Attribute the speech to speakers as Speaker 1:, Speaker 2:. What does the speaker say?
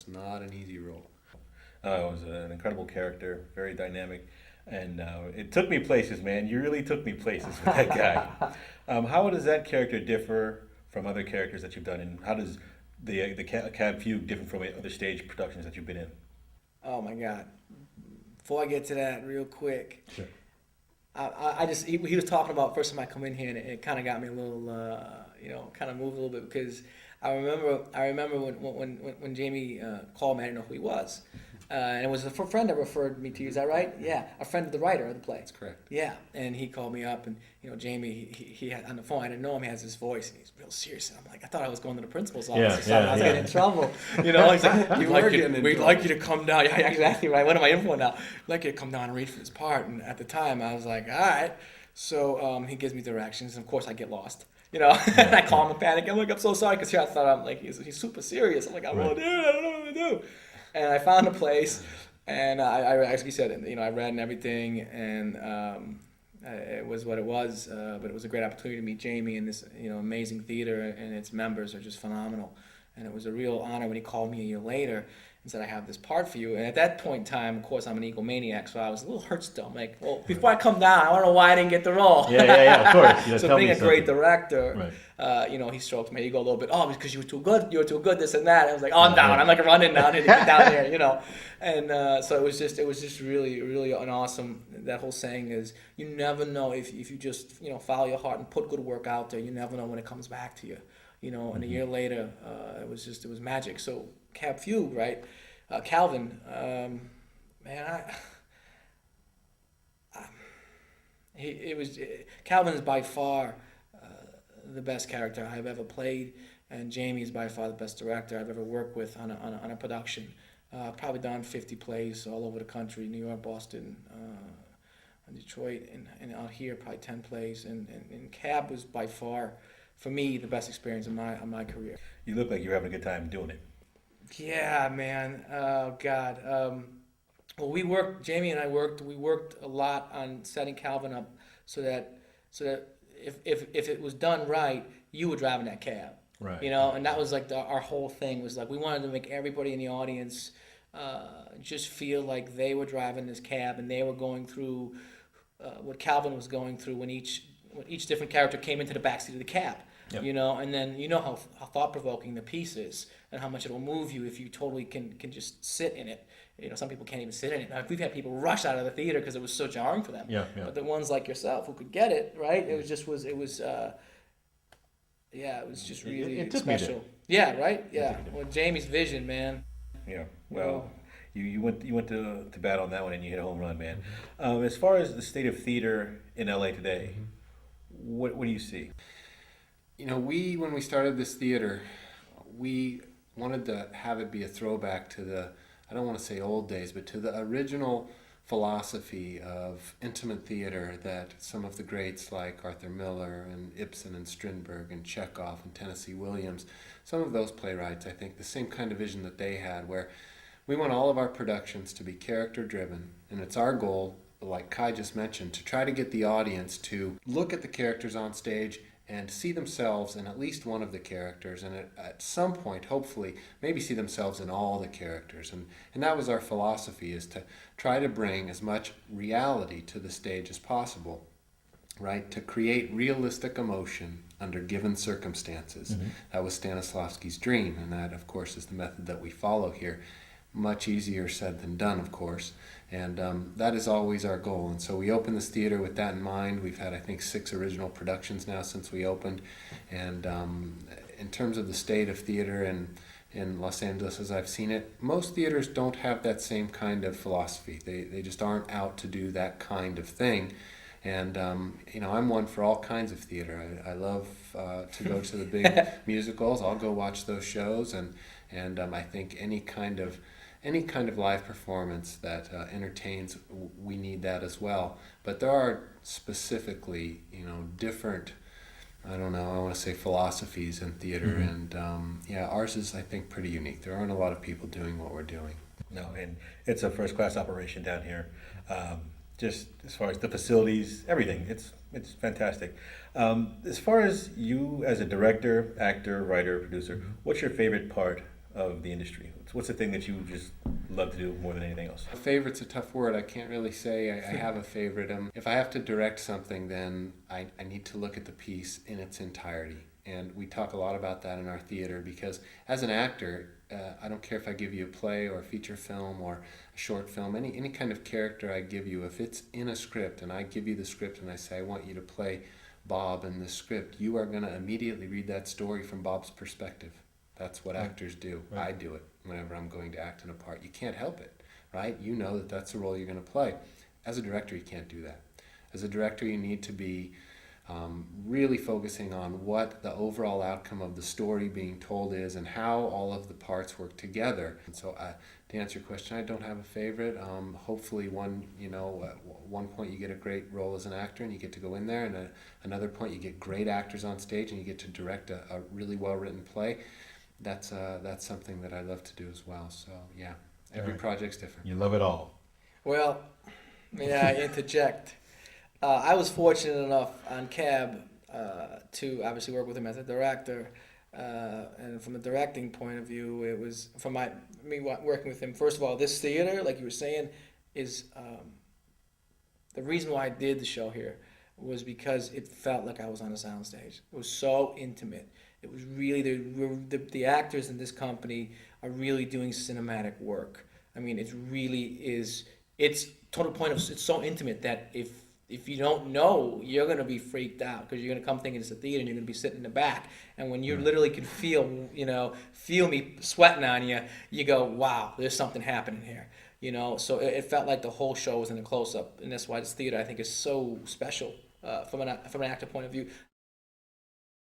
Speaker 1: not an easy role.
Speaker 2: It was an incredible character, very dynamic, and it took me places, man. You really took me places with that guy. How does that character differ from other characters that you've done, and how does the Cab Fugue differ from other stage productions that you've been in?
Speaker 3: Oh my God. Before I get to that, real quick,
Speaker 2: Sure.
Speaker 3: I just he was talking about first time I come in here, and it kind of got me a little, kind of moved a little bit because I remember when Jamie called me, I didn't know who he was, and it was a friend that referred me to you. Is that right? Yeah, a friend of the writer of the play.
Speaker 1: That's correct.
Speaker 3: Yeah, and he called me up, and Jamie, he had on the phone. I didn't know him. He has this voice, and he's real serious. And I'm like, I thought I was going to the principal's office
Speaker 2: Yeah,
Speaker 3: or something. I was
Speaker 2: yeah.
Speaker 3: getting in trouble. He's like,
Speaker 1: You were getting in
Speaker 3: we'd
Speaker 1: trouble.
Speaker 3: like you to come down. Yeah, exactly right. What am I in for now? We'd like you to come down and read for this part. And at the time, I was like, all right. So he gives me directions, and of course, I get lost. And I call him and panic. I'm like, I'm so sorry, because here I thought I'm like, he's super serious. I'm like, I'm
Speaker 2: Right.
Speaker 3: dude, I don't know what to do. And I found a place, and I actually said, I read and everything, and it was what it was. But it was a great opportunity to meet Jamie, and this, amazing theater, and its members are just phenomenal. And it was a real honor when he called me a year later and said, I have this part for you. And at that point in time, of course, I'm an egomaniac, so I was a little hurt still. I'm like, well, before I come down, I want to know why I didn't get the role.
Speaker 2: Yeah, of course. Yeah,
Speaker 3: So
Speaker 2: tell
Speaker 3: being
Speaker 2: me
Speaker 3: a great
Speaker 2: something.
Speaker 3: director,
Speaker 2: Right.
Speaker 3: he stroked my ego a little bit. Oh, because you were too good. You were too good. This and that. I was like, oh, I'm down. I'm like running down here to get down here. And so it was just really, really an awesome. That whole saying is, you never know if you just follow your heart and put good work out there. You never know when it comes back to you. And a year later, it was magic. So Cab Fugue, right? Calvin, man, Calvin is by far the best character I've ever played, and Jamie is by far the best director I've ever worked with on a production. Probably done 50 plays all over the country, New York, Boston, Detroit, and out here probably 10 plays. And Cab was by far, for me, the best experience of my career.
Speaker 2: You look like you're having a good time doing it.
Speaker 3: Yeah, man. Oh God. Well, Jamie and I worked. We worked a lot on setting Calvin up so that if it was done right, you were driving that cab.
Speaker 2: Right.
Speaker 3: And that was like our whole thing was like we wanted to make everybody in the audience just feel like they were driving this cab and they were going through what Calvin was going through when each different character came into the backseat of the cab.
Speaker 2: Yep.
Speaker 3: And then how thought-provoking the piece is and how much it'll move you if you totally can just sit in it. Some people can't even sit in it. Now, we've had people rush out of the theater because it was so jarring for them.
Speaker 2: Yeah.
Speaker 3: But the ones like yourself who could get it, right? It was just really
Speaker 2: It took me there.
Speaker 3: special. Yeah, right? Yeah. Well, Jamie's vision, man.
Speaker 2: Yeah. Well, you went to bat on that one and you hit a home run, man. As far as the state of theater in LA today, what do you see?
Speaker 1: When we started this theater, we wanted to have it be a throwback to the, I don't want to say old days, but to the original philosophy of intimate theater that some of the greats like Arthur Miller and Ibsen and Strindberg and Chekhov and Tennessee Williams, some of those playwrights, I think the same kind of vision that they had, where we want all of our productions to be character driven, and it's our goal, like Kai just mentioned, to try to get the audience to look at the characters on stage and see themselves in at least one of the characters, and at some point, hopefully, maybe see themselves in all the characters. And that was our philosophy, is to try to bring as much reality to the stage as possible, right? To create realistic emotion under given circumstances.
Speaker 2: Mm-hmm.
Speaker 1: That was Stanislavski's dream, and that, of course, is the method that we follow here. Much easier said than done, of course. And that is always our goal. And so we opened this theater with that in mind. We've had, I think, 6 original productions now since we opened. And in terms of the state of theater in Los Angeles as I've seen it, most theaters don't have that same kind of philosophy. They just aren't out to do that kind of thing. And, I'm one for all kinds of theater. I love to go to the big musicals. I'll go watch those shows. And I think any kind of live performance that entertains, we need that as well. But there are specifically, different, I don't know, I want to say philosophies in theater.
Speaker 2: Mm-hmm.
Speaker 1: And ours is, I think, pretty unique. There aren't a lot of people doing what we're doing.
Speaker 2: No, and it's a first-class operation down here. Just as far as the facilities, everything, it's fantastic. As far as you as a director, actor, writer, producer, what's your favorite part of the industry? What's the thing that you just love to do more than anything else?
Speaker 1: A favorite's a tough word. I can't really say I have a favorite. If I have to direct something, then I need to look at the piece in its entirety. And we talk a lot about that in our theater because as an actor, I don't care if I give you a play or a feature film or a short film, any kind of character I give you, if it's in a script and I give you the script and I say, I want you to play Bob in this script, you are going to immediately read that story from Bob's perspective. That's what actors do.
Speaker 2: Right.
Speaker 1: I do it whenever I'm going to act in a part. You can't help it, right? You know that that's the role you're going to play. As a director, you can't do that. As a director, you need to be really focusing on what the overall outcome of the story being told is and how all of the parts work together. And so to answer your question, I don't have a favorite. Hopefully one point you get a great role as an actor and you get to go in there, and another point you get great actors on stage and you get to direct a really well-written play. That's something that I love to do as well. So yeah, every
Speaker 2: Right.
Speaker 1: project's different.
Speaker 2: You love it all.
Speaker 3: Well, may I interject? I was fortunate enough on Cab to obviously work with him as a director, and from a directing point of view, it was from me working with him. First of all, this theater, like you were saying, is the reason why I did the show here was because it felt like I was on a soundstage. It was so intimate. It was really the actors in this company are really doing cinematic work. I mean, it's total point of it's so intimate that if you don't know, you're gonna be freaked out because you're gonna come thinking it's a theater and you're gonna be sitting in the back. And when you literally can feel me sweating on you, you go, wow, there's something happening here. So it felt like the whole show was in a close up, and that's why this theater I think is so special from an actor point of view.